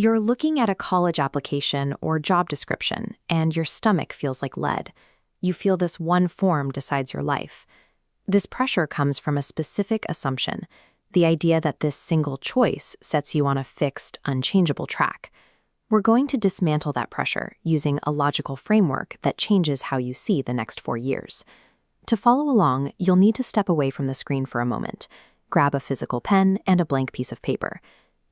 You're looking at a college application or job description, and your stomach feels like lead. You feel this one form decides your life. This pressure comes from a specific assumption, the idea that this single choice sets you on a fixed, unchangeable track. We're going to dismantle that pressure using a logical framework that changes how you see the next 4 years. To follow along, you'll need to step away from the screen for a moment, grab a physical pen and a blank piece of paper.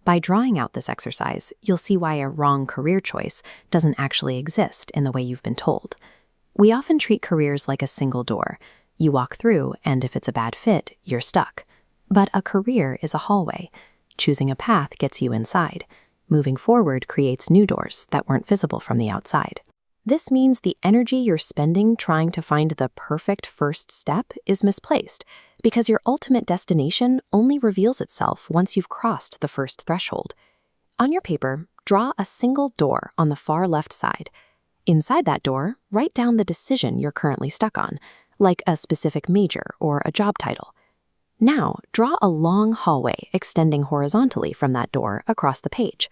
By drawing out this exercise, you'll see why a wrong career choice doesn't actually exist in the way you've been told. We often treat careers like a single door. You walk through, and if it's a bad fit, you're stuck. But a career is a hallway. Choosing a path gets you inside. Moving forward creates new doors that weren't visible from the outside. This means the energy you're spending trying to find the perfect first step is misplaced, because your ultimate destination only reveals itself once you've crossed the first threshold. On your paper, draw a single door on the far left side. Inside that door, write down the decision you're currently stuck on, like a specific major or a job title. Now, draw a long hallway extending horizontally from that door across the page.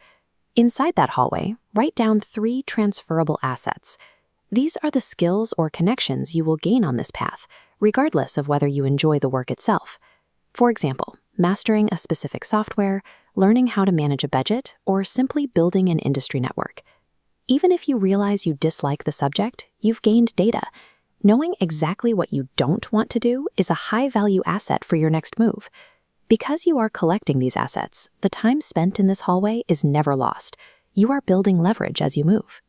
Inside that hallway, write down 3 transferable assets. These are the skills or connections you will gain on this path, regardless of whether you enjoy the work itself. For example, mastering a specific software, learning how to manage a budget, or simply building an industry network. Even if you realize you dislike the subject, you've gained data. Knowing exactly what you don't want to do is a high-value asset for your next move. Because you are collecting these assets, the time spent in this hallway is never lost. You are building leverage as you move.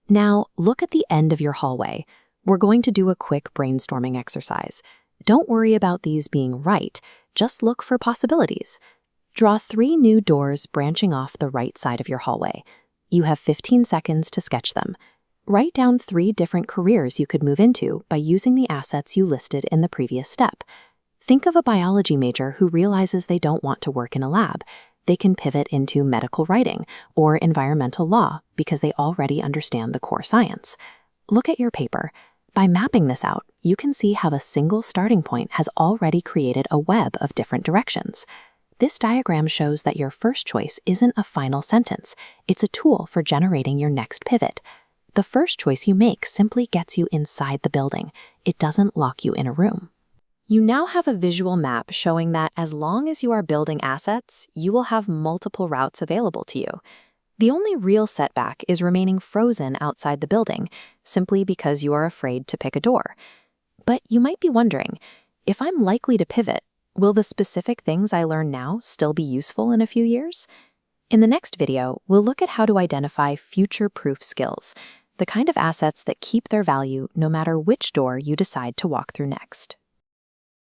Now, look at the end of your hallway. We're going to do a quick brainstorming exercise. Don't worry about these being right, just look for possibilities. Draw 3 new doors branching off the right side of your hallway. You have 15 seconds to sketch them. Write down 3 different careers you could move into by using the assets you listed in the previous step. Think of a biology major who realizes they don't want to work in a lab. They can pivot into medical writing or environmental law because they already understand the core science. Look at your paper. By mapping this out, you can see how a single starting point has already created a web of different directions. This diagram shows that your first choice isn't a final sentence. It's a tool for generating your next pivot. The first choice you make simply gets you inside the building. It doesn't lock you in a room. You now have a visual map showing that as long as you are building assets, you will have multiple routes available to you. The only real setback is remaining frozen outside the building, simply because you are afraid to pick a door. But you might be wondering, if I'm likely to pivot, will the specific things I learn now still be useful in a few years? In the next video, we'll look at how to identify future-proof skills, the kind of assets that keep their value no matter which door you decide to walk through next.